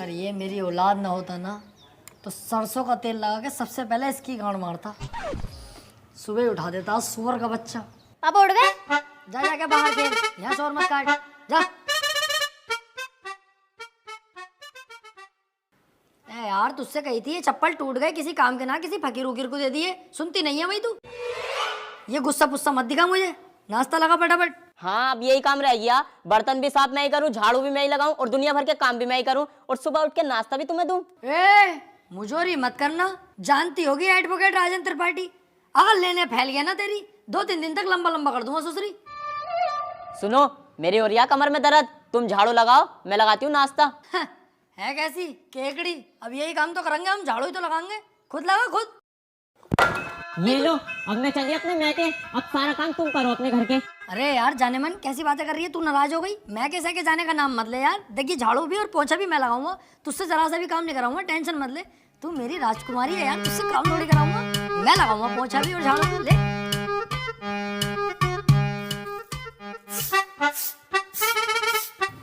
अगर ये मेरी औलाद ना होता ना तो सरसों का तेल लगा के सबसे पहले इसकी गांड मारता। सुबह उठा देता सुअर का बच्चा। अब उड़ गए। जा जाके बाहर खेल, यहाँ शोर मत काट, जा। ए यार तुझसे कही थी ये चप्पल टूट गए, किसी काम के ना किसी फकीर उकीर को दे दिए, सुनती नहीं है भाई तू। ये गुस्सा पुस्सा मत दिखा मुझे, नाश्ता लगा फटाफट। हाँ अब यही काम रह गया, बर्तन भी साफ मैं ही करूँ, झाड़ू भी मैं ही लगाऊं और दुनिया भर के काम भी मैं ही करूँ और सुबह उठ के नाश्ता भी तुम्हें दूं। ए मुझोरी मत करना, जानती होगी एडवोकेट राजन त्रिपाठी, अगर लेने फैल गया ना तेरी 2-3 दिन तक लंबा लंबा कर दूंगा ससुरी। सुनो मेरी हो रही है कमर में दर्द, तुम झाड़ू लगाओ मैं लगाती हूँ नाश्ता। है कैसी केकड़ी, अब यही काम तो करेंगे हम, झाड़ू ही तो लगाएंगे, खुद लगा खुद। ये लो अब मैं चली अपने मैके, अब सारा काम तुम करो अपने घर के। अरे यार जाने मन कैसी बातें कर रही है तू, नाराज हो गई? मैं कैसे के जाने का नाम मत ले यार, देखिए झाड़ू भी और पोछा भी मैं लगाऊंगा, तुझसे जरा सा भी काम नहीं कराऊंगा, टेंशन मत ले। तू मेरी राजकुमारी है यार, तुझसे काम थोड़ी कराऊंगा, मैं लगाऊंगा पोछा भी और झाड़ू भी। ले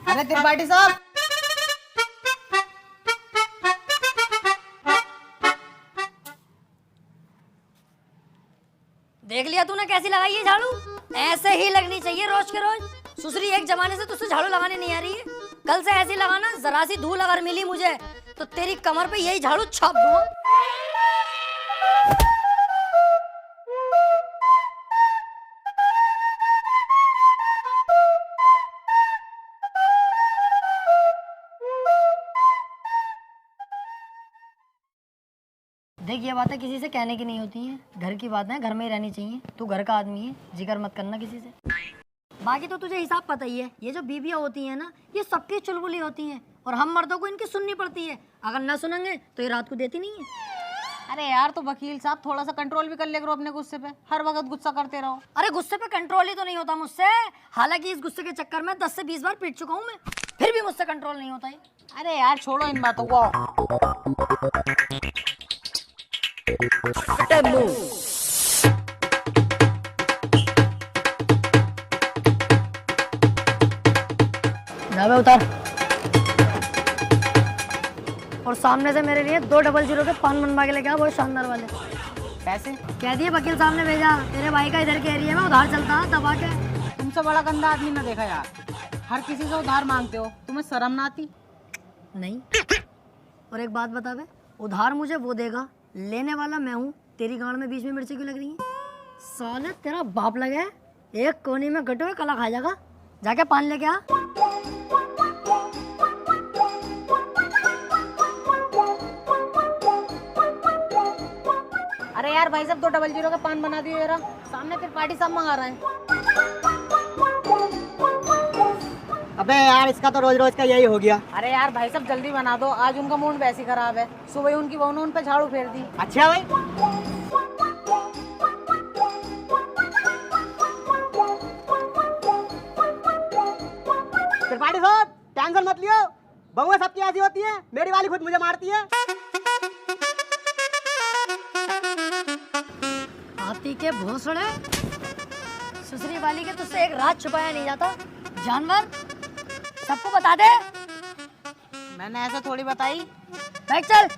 अरे त्रिपाठी साहब, देख लिया तूने कैसी लगाई है झाड़ू, ऐसे ही लगनी चाहिए रोज के रोज। सुसरी एक जमाने से तुझसे झाड़ू लगाने नहीं आ रही है, कल से ऐसी लगाना, जरा सी धूल अगर मिली मुझे तो तेरी कमर पे यही झाड़ू छाप दूंगा। देख ये बातें किसी से कहने की नहीं होती हैं, घर की बातें घर में ही रहनी चाहिए, तू घर का आदमी है, जिक्र मत करना किसी से। बाकी तो तुझे हिसाब पता ही है, ये जो बीबियाँ होती हैं ना ये सबकी चुलबुली होती हैं और हम मर्दों को इनकी सुननी पड़ती है, अगर ना सुनेंगे तो ये रात को देती नहीं है। अरे यार तो वकील साहब थोड़ा सा कंट्रोल भी कर ले करो अपने गुस्से पे, हर वक्त गुस्सा करते रहो। अरे गुस्से पे कंट्रोल ही तो नहीं होता मुझसे, हालांकि इस गुस्से के चक्कर में 10 से 20 बार पीट चुका हूँ मैं, फिर भी मुझसे कंट्रोल नहीं होता है। अरे यार छोड़ो इन बातों को। जावे उतार, और सामने से मेरे लिए 200 के पान बनवा के लेके आ, बहुत शानदार वाले। पैसे कह दिए वकील साहब ने भेजा, तेरे भाई का इधर के एरिया में उधार चलता दबा के। तुमसे बड़ा गंदा आदमी ना देखा यार, हर किसी से उधार मांगते हो, तुम्हें शर्म ना आती? नहीं, और एक बात बता बे, उधार मुझे वो देगा, लेने वाला मैं हूँ, तेरी गांड में बीच में मिर्ची क्यों लग रही है? साले तेरा बाप लगे एक कोने में गटो कला खा जाएगा, जाके पान लेके आ। अरे यार भाई साहब 200 का पान बना दियो जरा, सामने त्रिपाठी साहब मंगा रहे हैं। अबे यार इसका तो रोज रोज का यही हो गया। अरे यार भाई साहब जल्दी बना दो, आज उनका मूड वैसे ही खराब है, सुबह ही उनकी बहू ने उन पे झाड़ू फेर दी। अच्छा भाई, त्रिपाठी साहब टेंशन मत लियो, बहुएं सबकी ऐसी होती है, मेरी वाली खुद मुझे मारती है। हाथी के भोसड़े, ससुरी वाली के तुझसे एक रात छुपाया नहीं जाता, जानवर सबको बता दे। मैंने ऐसा थोड़ी बताई। बैठ चल।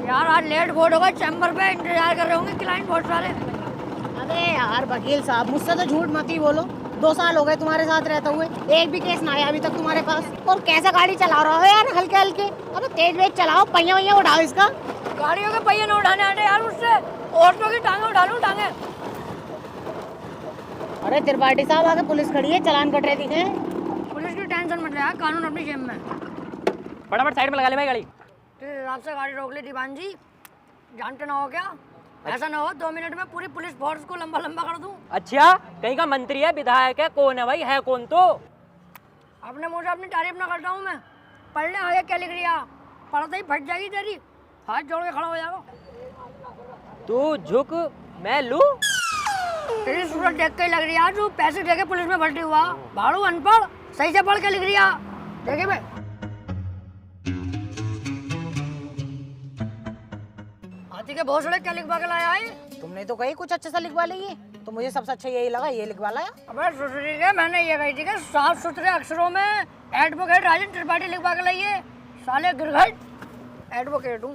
यार आज लेट बोर्ड होगा, चैम्बर पे इंतजार कर रहे होंगे क्लाइंट बहुत सारे। अरे यार वकील साहब मुझसे तो झूठ मत ही बोलो, 2 साल हो गए तुम्हारे साथ रहते हुए, एक भी केस ना आया अभी तक तुम्हारे पास। और कैसा गाड़ी चला रहा हो यार, हल्के हल्के, अबे तेज वेज चलाओ, पहिया वैया उठाओ इसका। गाड़ियों के पहिए न उठाने आते यार मुझसे, ऑटो की टांगे उठा लूं टांगे। अरे त्रिपाठी साहब आगे पुलिस खड़ी है, चालान कट रहे दिखे। पुलिस की टेंशन मत ले यार, कानून अपनी जेब में। फटाफट साइड में लगा ले भाई गाड़ी। तेरे हिसाब से गाड़ी रोक ली दीवान जी, जानते ना हो क्या? ऐसा ना हो 2 मिनट में पूरी पुलिस फोर्स को लंबा लंबा कर दूं। अच्छा कहीं का मंत्री है, विधायक है, कौन है भाई, है कौन? तो अपने मुंह से अपनी तारीफ ना करता हूँ मैं, पढ़ ले आगे क्या लिख रहा, पढ़ते ही फट जाएगी तेरी, हाथ जोड़ के खड़ा हो जाएगा। तू झुक मैं लू, तेरी सूरत देख के लग रही है तू पैसे दे के पुलिस में भर्ती हुआ, भाड़ू अनपढ़, सही से पढ़ के लिख रही है। देखिए भाई हाथी के भोसड़े क्या लिखवा के लाया है? तुमने तो कही कुछ अच्छा सा लिखवा ली, तो मुझे सबसे अच्छा यही लगा, ये लिखवा लाया। अबे सुसरी के मैंने ये कही थी कि साफ सुथरे अक्षरों में एडवोकेट राजन त्रिपाठी लिखवा के लाइए। साले गिरघट एडवोकेट हूँ।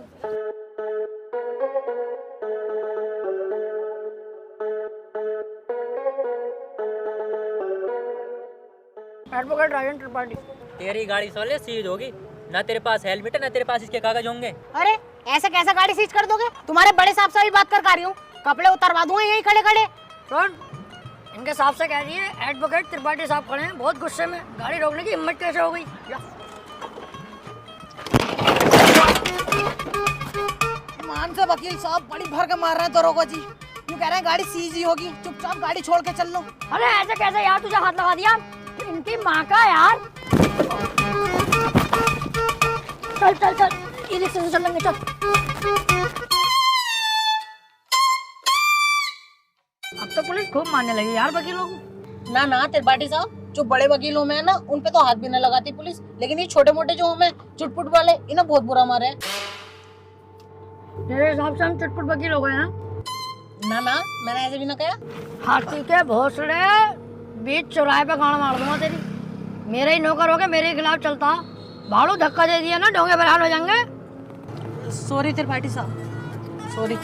एडवोकेट राजन त्रिपाठी। तेरी गाड़ी साले सीज होगी, ना तेरे पास हेलमेट है ना तेरे पास इसके कागज होंगे। अरे ऐसे कैसे गाड़ी सीज कर दोगे? तुम्हारे बड़े साहब से भी बात कर रही हूँ, कपड़े उतरवा दूंगा यहीं खड़े खड़े। सुन, इनके साहब से कह रही है एडवोकेट त्रिपाठी साहब खड़े हैं, बहुत गुस्से में, गाड़ी रोकने की हिम्मत कैसे हो गई? मान से वकील साहब बड़ी भर के मार रहे हैं दरोगा जी, यूँ कह रहे हैं गाड़ी सीज ही होगी, चुपचाप गाड़ी छोड़ के चल लो। अरे ऐसे कैसे यार, तुझे हाथ लगा दिया? इनकी माँ का यार। चल चल चल, ई रिक्शे से चलेंगे, चल। अब तो पुलिस खूब मारने लगी यार वकीलों को। ना त्रिपाठी साहब, जो बड़े वकील हों ना उन पे तो हाथ भी न लगाती पुलिस, लेकिन ये छोटे मोटे जो हों चुटपुट वाले, इन्हें बहुत बुरा मारे हैं। तेरे हिसाब से हम चुटपुट वकील हो गए हैं? ना मैंने ऐसे भी ना कहा। हाथी के भोसड़े बीच चौराहे पे गाड़ मार दूंगा तेरी। मेरे ही नौकर हो गए, मेरे खिलाफ चलता, भाड़ू धक्का दे दिया ना, ढोंगे बरहाल हो जाएंगे। सॉरी त्रिपाठी साहब, सॉरी।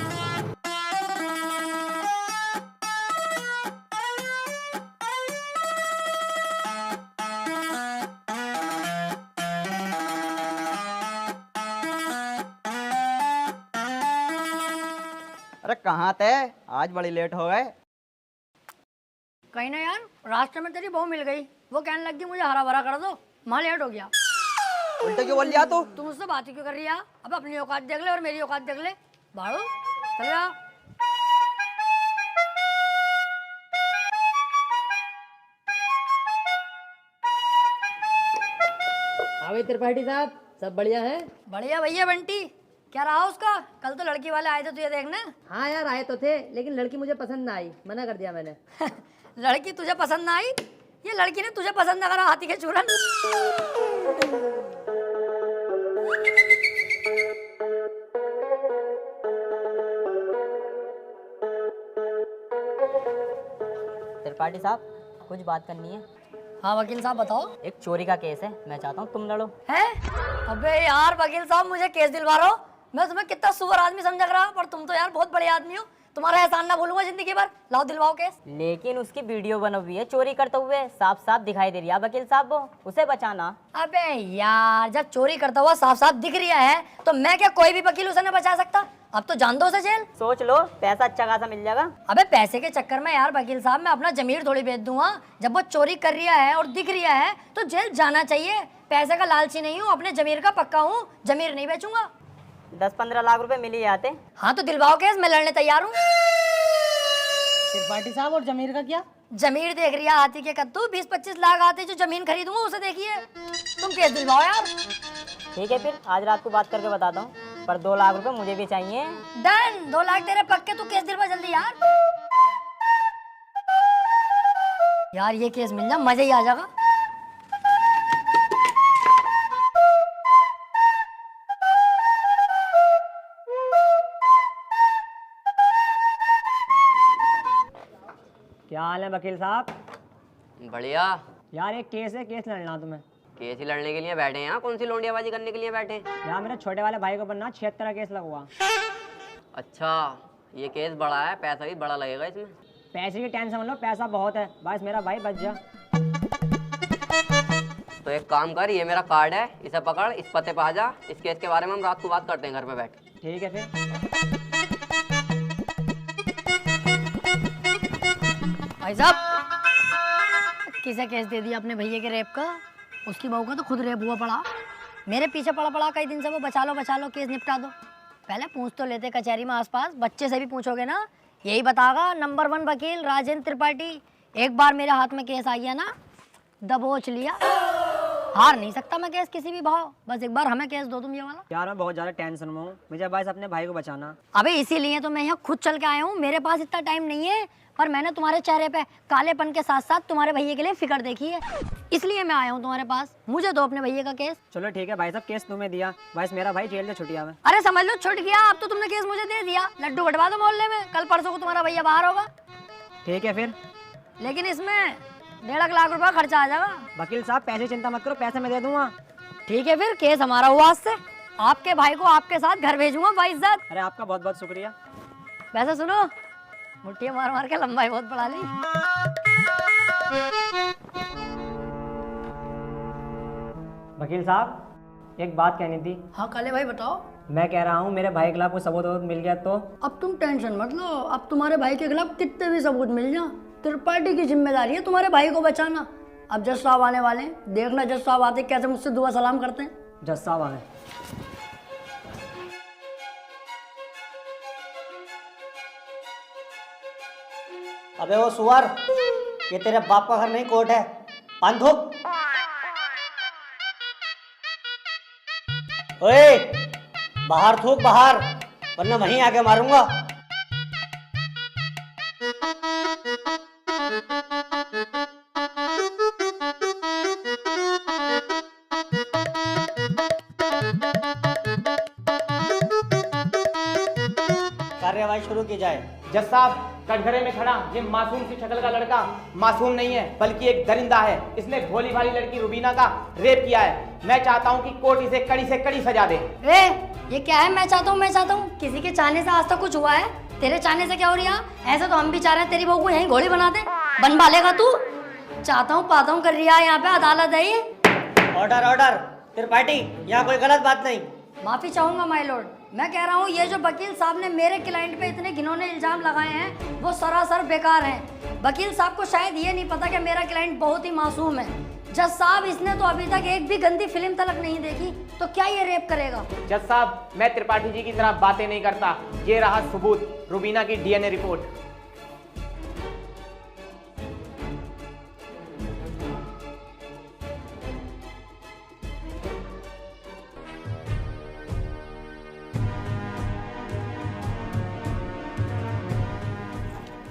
अरे कहाँ थे? आज बड़ी लेट हो गए। कहीं ना यार, रास्ते में तेरी बहू मिल गई, वो कहने लगी मुझे हरा भरा कर दो, वहाँ लेट हो गया। उल्टे क्यों बोल लिया तू? तुम मुझसे बात ही क्यों कर रही है? अब अपनी औकात देख ले और मेरी औकात देख ले। भाड़ू चल जा। हाँ भाई त्रिपाठी साहब, सब बढ़िया है? बढ़िया भैया बंटी, क्या रहा उसका? कल तो लड़की वाले आए थे तुझे देखने। हाँ यार आए तो थे, लेकिन लड़की मुझे पसंद ना आई, मना कर दिया मैंने। लड़की तुझे पसंद ना आई? ये लड़की ने तुझे पसंद ना करा, हाथी के चूरन। त्रिपाठी साहब, कुछ बात करनी है। हाँ वकील साहब बताओ। एक चोरी का केस है, मैं चाहता हूँ तुम लड़ो। है? अबे यार वकील साहब, मुझे केस दिलवा रहा हो? मैं तुम्हें कितना सुअर आदमी समझ रहा, पर तुम तो यार बहुत बड़े आदमी हो, तुम्हारा एहसान ना भूलूंगा जिंदगी भर। लाओ दिलवाओ केस। लेकिन उसकी वीडियो बनी हुई है चोरी करते हुए, साफ साफ दिखाई दे रही है वकील साहब, वो उसे बचाना। अबे यार, जब चोरी करता हुआ साफ साफ दिख रहा है तो मैं क्या कोई भी वकील उसे नहीं बचा सकता? अब तो जान दो उसे जेल। सोच लो, पैसा अच्छा खासा मिल जाएगा। अबे पैसे के चक्कर में यार वकील साहब मैं अपना जमीर थोड़ी बेच दूंगा। जब वो चोरी कर रहा है और दिख रहा है तो जेल जाना चाहिए। पैसे का लालची नहीं हूँ, अपने जमीर का पक्का हूँ, जमीर नहीं बेचूंगा। 10-15 लाख रुपए मिल ही जाते। हाँ तो दिलवाओ केस, मैं लड़ने तैयार हूँ। त्रिपाठी साहब और जमीर का क्या? जमीर देख रही है हाथी के कद्दू, 20-25 लाख आते जो जमीन खरीदूंगा उसे देखिए। तुम केस दिलवाओ यार। ठीक है फिर, आज रात को बात करके बताता हूँ, पर 2 लाख रुपए मुझे भी चाहिए। डन, 2 लाख तेरे पक्के, तू केस दिलवा जल्दी यार। यार ये केस मिल जाए मजा ही आ जाएगा। क्या हाल है वकील साहब? बढ़िया। यार एक केस है, केस लड़ना तुम्हें। केस ही लड़ने के लिए बैठे हैं? यहाँ कौन सी लौंडियाबाजी करने के लिए बैठे हैं? यार मेरे छोटे वाले भाई को बनना 76 का केस लगवा। अच्छा, ये केस बड़ा है, पैसा भी बड़ा लगेगा इसमें। पैसे की टेंशन मत लो, पैसा बहुत है, बस मेरा भाई बच जा। तो एक काम कर, ये मेरा कार्ड है, इसे पकड़, इस पते पे आ जा। इस केस के बारे में हम रात को बात करते हैं घर पे बैठ के। ठीक है फिर। भाई साहब, किसे केस दे दिया अपने भैया के रेप का? उसकी बहू का तो खुद रेप हुआ पड़ा, मेरे पीछे पड़ा पड़ा कई दिन से वो। बचा लो केस निपटा दो। पहले पूछ तो लेते कचहरी में आसपास, बच्चे से भी पूछोगे ना यही बतागा नंबर 1 वकील राजेंद्र त्रिपाठी। एक बार मेरे हाथ में केस आ गया ना, दबोच लिया, हार नहीं सकता मैं केस किसी भी भाव। बस एक बार हमें केस दो तुम ये वाला। यार मैं बहुत ज़्यादा टेंशन में हूँ, मुझे बस अपने भाई को बचाना। अबे इसीलिए तो मैं यहाँ खुद चल के आया हूँ, मेरे पास इतना टाइम नहीं है। पर मैंने तुम्हारे चेहरे पे कालेपन के साथ साथ तुम्हारे भैया के लिए फिक्र देखी है, इसलिए मैं आया हूँ तुम्हारे पास। मुझे दो अपने भैया का केस। चलो ठीक है भाई साहब, केस तुम्हें दिया। भाई मेरा भाई जेल से छुट्टिया में। अरे समझ लो छुट गया, अब तो तुमने केस मुझे दे दिया। लड्डू बटवा दो मोहल्ले में, कल परसों को तुम्हारा भैया बाहर होगा। ठीक है फिर। लेकिन इसमें 1.5 लाख रुपया खर्चा आ जाएगा। वकील साहब पैसे चिंता मत करो, पैसे मैं दे दूंगा। ठीक है फिर, केस हमारा हुआ आज से। आपके भाई को आपके साथ घर भेजूंगा बाइज्जत। अरे आपका बहुत बहुत शुक्रिया। वैसे सुनो, मुट्ठियां मार मार के लंबाई बहुत बढ़ा ली। वकील साहब एक बात कहनी थी। हाँ काले भाई बताओ। मैं कह रहा हूँ मेरे भाई के खिलाफ कोई सबूत मिल गया तो? अब तुम टेंशन मत लो, अब तुम्हारे भाई के खिलाफ कितने भी सबूत मिल जाए, त्रिपाठी की जिम्मेदारी है तुम्हारे भाई को बचाना। अब जज साहब आने वाले हैं, देखना जज साहब आते कैसे मुझसे दुआ सलाम करते हैं। जज साहब आ गए। अबे वो सुअर, ये तेरे बाप का घर नहीं कोर्ट है। पान थूक। ओए बाहर थूक बाहर, वरना वहीं आके मारूंगा। कार्यवाही शुरू की जाए। जज साहब, कटघरे में खड़ा ये मासूम सी शक्ल का लड़का मासूम नहीं है बल्कि एक दरिंदा है। इसने भोली भाली लड़की रुबीना का रेप किया है। मैं चाहता हूँ कि कोर्ट इसे कड़ी से कड़ी सजा दे। ये क्या है? मैं चाहता हूँ, किसी के चाहने से आज तक कुछ हुआ है? तेरे चाहने से क्या हो रहा है? ऐसे तो हम भी चाह रहे हैं तेरी बहू को यहीं घोड़ी बना दे। बनवा लेगा तू? चाहता हूँ पाता हूँ कर रहा है, यहाँ पे अदालत है ये। Order order. त्रिपाठी, यहाँ कोई गलत बात नहीं। माफी चाहूंगा माय लॉर्ड। मैं कह रहा हूँ ये जो वकील साहब ने मेरे क्लाइंट पे इतने घिनौने इल्जाम लगाए हैं वो सरासर बेकार हैं। वकील साहब को शायद ये नहीं पता कि मेरा क्लाइंट बहुत ही मासूम है। जज साहब, इसने तो अभी तक एक भी गंदी फिल्म तलक नहीं देखी, तो क्या ये रेप करेगा? जज साहब, मैं त्रिपाठी जी की तरह बातें नहीं करता। ये रहा सबूत, रुबीना की DNA रिपोर्ट।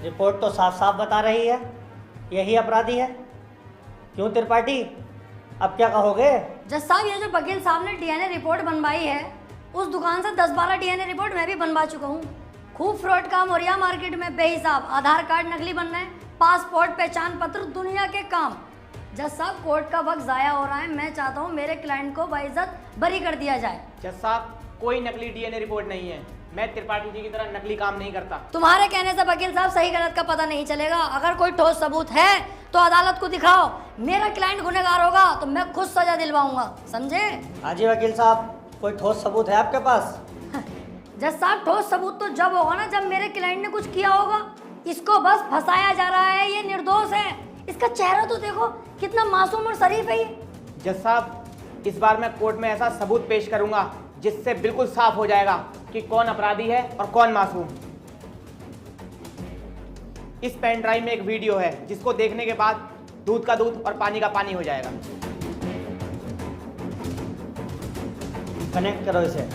रिपोर्ट तो साफ साफ बता रही है यही अपराधी है। क्यों त्रिपाठी, अब क्या कहोगे? जज साहब, ये जो वकील साहब ने DNA रिपोर्ट बनवाई है, उस दुकान से 10-12 DNA रिपोर्ट मैं भी बनवा चुका हूँ। खूब फ्रॉड काम हो रहा है मार्केट में बेहिसाब। आधार कार्ड नकली बन रहे हैं, पासपोर्ट, पहचान पत्र, दुनिया के काम। जज साहब, कोर्ट का वक्त जाया हो रहा है। मैं चाहता हूँ मेरे क्लाइंट को बाइज्जत बरी कर दिया जाए। जज साहब, कोई नकली DNA रिपोर्ट नहीं है। मैं त्रिपाठी जी की तरह नकली काम नहीं करता। तुम्हारे कहने से वकील साहब सही गलत का पता नहीं चलेगा। अगर कोई ठोस सबूत है तो अदालत को दिखाओ। मेरा क्लाइंट गुनहगार होगा तो मैं खुद सजा दिलवाऊंगा, समझे? हाँ जी वकील साहब, कोई ठोस सबूत है आपके पास? जज साहब, ठोस सबूत तो जब होगा ना जब मेरे क्लाइंट ने कुछ किया होगा। इसको बस फंसाया जा रहा है, ये निर्दोष है। इसका चेहरा तो देखो, कितना मासूम और शरीफ है ये। जज साहब, इस बार मैं कोर्ट में ऐसा सबूत पेश करूंगा जिससे बिल्कुल साफ हो जाएगा कि कौन अपराधी है और कौन मासूम। इस पेन ड्राइव में एक वीडियो है जिसको देखने के बाद दूध का दूध और पानी का पानी हो जाएगा। कनेक्ट करो इसे।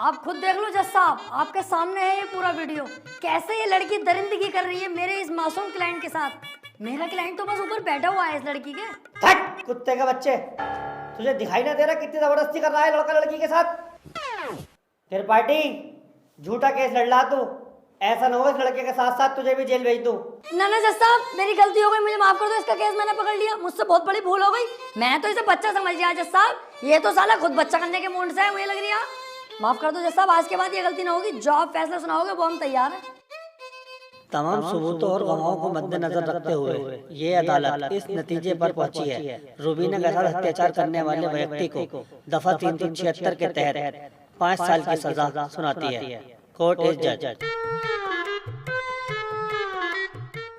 आप खुद देख लो जज साहब, आपके सामने है ये पूरा वीडियो। कैसे ये लड़की दरिंदगी कर रही है मेरे इस मासूम क्लाइंट के साथ। मेरा क्लाइंट तो बस ऊपर बैठा हुआ है इस लड़की के। हट कुत्ते के बच्चे, तुझे दिखाई ना दे रहा कितनी जबरदस्ती कर रहा है लड़का लड़की के साथ? त्रिपाठी, झूठा केस लड़ रहा तू। ऐसा ना हो इस लड़के के साथ साथ तुझे भी जेल भेज दूं। ना ना जज साहब, मेरी गलती हो गई, मुझे माफ कर दो। इसका केस मैंने पकड़ लिया, मुझसे बहुत बड़ी भूल हो गई। मैं तो इसे बच्चा समझ लिया जज साहब, ये तो साला खुद बच्चा करने के मूड से है, मुझे लग रही है। माफ कर दो जज साहब, आज के बाद ये गलती ना होगी। जो आप फैसला सुनाओगे वो हम तैयार हैं। तमाम सबूतों और गवाहों को मद्देनजर रखते हुए ये अदालत इस नतीजे पर पहुंची है, रुबीना के साथ अत्याचार करने वाले व्यक्ति को दफा 376 के तहत 5 साल की सजा सुनाती है। कोर्ट इज जज।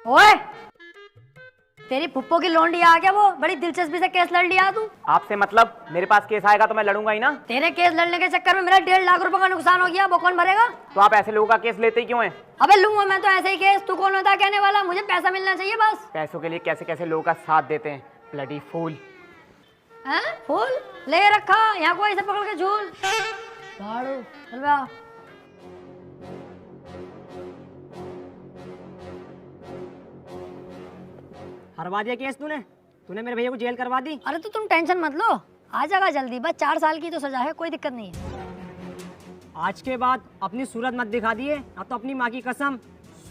ओए, तेरी फुप्पो की लौंडी आ गया, वो बड़ी दिलचस्पी से केस लड़ लिया तू। आपसे मतलब? मेरे पास केस आएगा तो मैं लड़ूंगा ही ना। तेरे केस लड़ने के चक्कर में मेरा 1.5 लाख रुपए का नुकसान हो गया, वो कौन भरेगा? तो आप ऐसे लोगों का केस लेते ही क्यों हैं? अबे लूंगा मैं तो ऐसे ही केस, तू कौन होता कहने वाला? मुझे पैसा मिलना चाहिए बस। पैसों के लिए कैसे कैसे लोगों का साथ देते हैं, ब्लडी फूल। हैं? फूल ले रखा यहाँ को ऐसे पकड़ के झूल भाड़ू, चल बे आ। हरवा दिया केस तूने मेरे भैया को जेल करवा दी। अरे तो तुम टेंशन मत लो, आ जाएगा जल्दी, बस 4 साल की तो सजा है, कोई दिक्कत नहीं है। आज के बाद अपनी सूरत मत दिखा दिए, अब तो अपनी माँ की कसम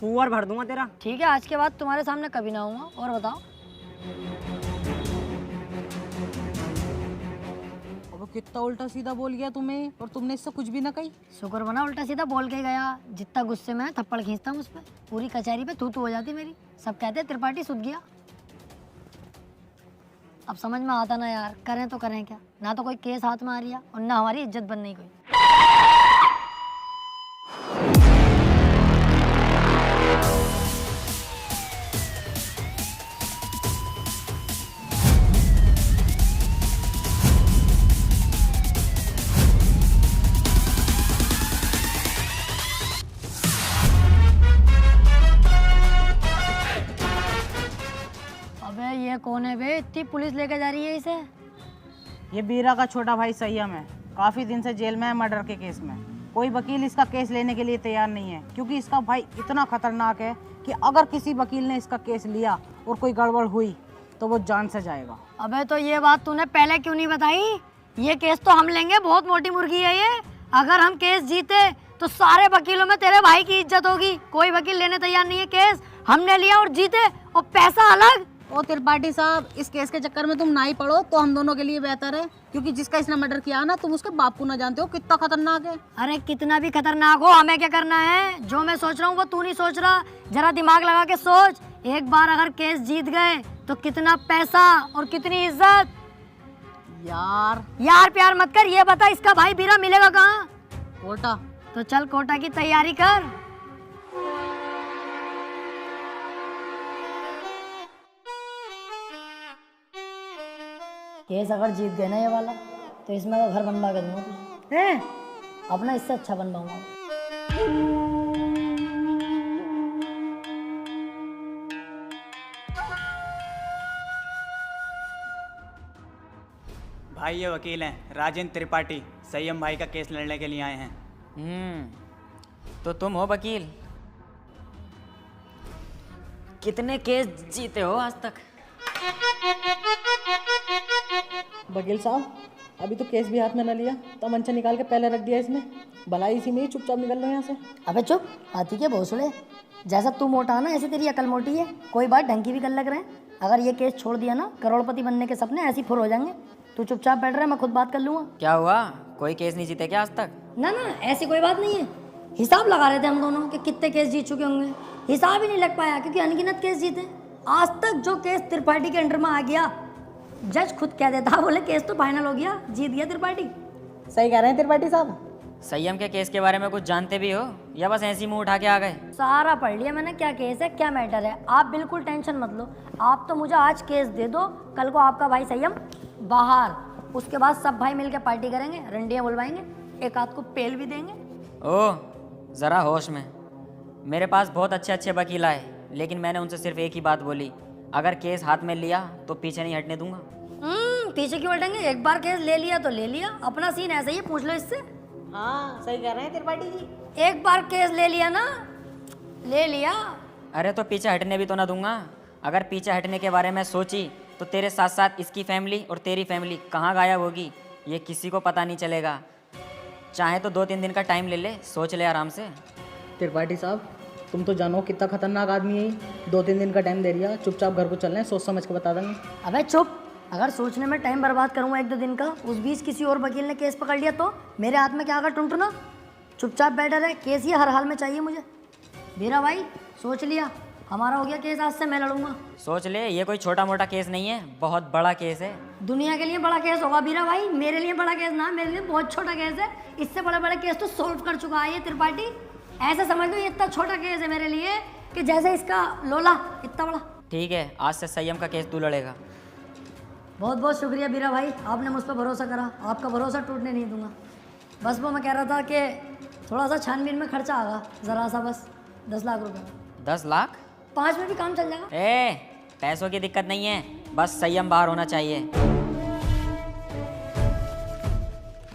सुअर भर दूंगा तेरा। ठीक है, आज के बाद तुम्हारे सामने कभी ना आऊंगा। और बताओ। अब कितना उल्टा सीधा बोल गया तुम्हें, और तुमने इससे कुछ भी ना कही। शुक्र बना उल्टा सीधा बोल के गया, जितना गुस्से में है थप्पड़ खींचता हूँ उस पर, पूरी कचहरी पे तू हो जाती मेरी। सब कहते हैं त्रिपाठी सुध गया। अब समझ में आता ना यार, करें तो करें क्या, ना तो कोई केस हाथ में आ रही है और ना हमारी इज्जत बन रही कोई। अबे ये कौन है बे, इतनी पुलिस लेके जा रही है इसे? ये बीरा का छोटा भाई संयम है, काफी दिन से जेल में है मर्डर के केस में। कोई वकील इसका केस लेने के लिए तैयार नहीं है, क्योंकि इसका भाई इतना खतरनाक है कि अगर किसी वकील ने इसका केस लिया और कोई गड़बड़ हुई तो वो जान से जाएगा। अबे तो ये बात तूने पहले क्यों नहीं बताई? ये केस तो हम लेंगे, बहुत मोटी मुर्गी है ये। अगर हम केस जीते तो सारे वकीलों में तेरे भाई की इज्जत होगी। कोई वकील लेने तैयार नहीं है केस, हमने लिया और जीते, और पैसा अलग। ओ त्रिपाठी साहब, इस केस के चक्कर में तुम ना ही पड़ो तो हम दोनों के लिए बेहतर है, क्योंकि जिसका इसने मर्डर किया ना, तुम उसके बाप को ना जानते हो कितना खतरनाक है। अरे कितना भी खतरनाक हो, हमें क्या करना है? जो मैं सोच रहा हूँ वो तू नहीं सोच रहा, जरा दिमाग लगा के सोच। एक बार अगर केस जीत गए तो कितना पैसा और कितनी इज्जत। यार प्यार मत कर, ये बता इसका भाई बीरा मिलेगा कहाँ? कोटा। तो चल कोटा की तैयारी कर। केस अगर जीत गए ना ये वाला, तो इसमें का घर बनवा के दूंगा तुझे। अपना इससे अच्छा बनवाऊंगा। भाई ये वकील हैं राजेंद्र त्रिपाठी, संयम भाई का केस लड़ने के लिए आए हैं। तो तुम हो वकील? कितने केस जीते हो आज तक? वकील साहब, अभी तो केस भी हाथ में न लिया, तो मंचा निकाल के पहले रख दिया इसने। भलाई इसी में ही चुपचाप निकल लो यहाँ से। अबे चुप, हाथी के भोसड़े। जैसा तू मोटा ना, ऐसी तेरी अकल मोटी है। कोई बात ढंग की भी कर लग रहे हैं। अगर ये केस छोड़ दिया ना, करोड़पति बनने के सपने ऐसे ही फुर हो जाएंगे। तू चुपचाप बैठ रहा है, मैं खुद बात कर लूंगा। क्या हुआ, कोई केस नहीं जीते क्या आज तक? ना ना, ऐसी कोई बात नहीं है। हिसाब लगा रहे थे हम दोनों कि कितने केस जीत चुके होंगे। हिसाब ही नहीं लग पाया, क्योंकि अनगिनत केस जीते। आज तक जो केस त्रिपाठी के अंडर में आ गया, जज खुद कह देता, बोले केस तो फाइनल हो गया, जीत गया त्रिपाठी। सही कह रहे हैं त्रिपाठी साहब। संयम के केस के बारे में कुछ जानते भी हो या बस ऐसे ही मुंह उठा के आ गए? सारा पढ़ लिया मैंने, क्या केस है क्या मैटर है। आप बिल्कुल टेंशन मत लो। आप तो मुझे आज केस दे दो, कल को आपका भाई संयम बाहर। उसके बाद सब भाई मिलकर पार्टी करेंगे, रंडियाँ बुलवाएंगे, एक आध को पेल भी देंगे। ओह ज़रा होश में। मेरे पास बहुत अच्छे अच्छे वकील आए, लेकिन मैंने उनसे सिर्फ एक ही बात बोली, अगर केस हाथ में लिया तो पीछे नहीं हटने दूंगा। पीछे क्यों हटेंगे? एक बार केस ले लिया तो ले लिया, अपना सीन ऐसा ही, पूछ लो इससे। हाँ सही कह रहे हैं त्रिपाठी जी। एक बार केस ले लिया ना, ले लिया। अरे तो पीछे हटने भी तो ना दूंगा। अगर पीछे हटने के बारे में सोची तो तेरे साथ साथ इसकी फैमिली और तेरी फैमिली कहाँ गायब होगी, ये किसी को पता नहीं चलेगा। चाहे तो 2-3 दिन का टाइम ले ले, सोच ले आराम से। त्रिपाठी साहब, तुम तो जानो कितना खतरनाक आदमी है। 2-3 दिन का टाइम दे दिया, चुपचाप घर को चल रहे हैं, सोच समझ के बता देंगे। अबे चुप, अगर सोचने में टाइम बर्बाद करूंगा 1-2 दिन का, उस बीच किसी और वकील ने केस पकड़ लिया तो मेरे हाथ में क्या आकर टुनटुना। चुपचाप बैठा रहे, केस ये हर हाल में चाहिए मुझे। मेरा भाई सोच लिया, हमारा हो गया केस, आज से मैं लड़ूंगा। सोच ले, ये कोई छोटा मोटा केस नहीं है, बहुत बड़ा केस है। दुनिया के लिए बड़ा केस होगा बीरा भाई, मेरे लिए बड़ा केस ना, मेरे लिए बहुत छोटा केस है। इससे बड़े बड़े केस तो सॉल्व कर चुका है ये त्रिपाठी। ऐसे समझ लो ये इतना छोटा केस है मेरे लिए कि जैसे इसका लोला इतना बड़ा। ठीक है, आज से संयम का केस तू लड़ेगा। बहुत बहुत शुक्रिया बीरा भाई, आपने मुझ पर भरोसा करा। आपका भरोसा टूटने नहीं दूंगा। बस वो मैं कह रहा था कि थोड़ा सा छानबीन में खर्चा आगा, ज़रा सा, बस 10 लाख रुपए। 10 लाख? 5 में भी काम चल जाएगा। पैसों की दिक्कत नहीं है, बस संयम बाहर होना चाहिए।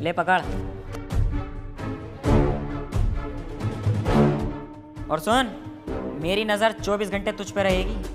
ले पकड़। और सुन, मेरी नज़र 24 घंटे तुझ पे रहेगी।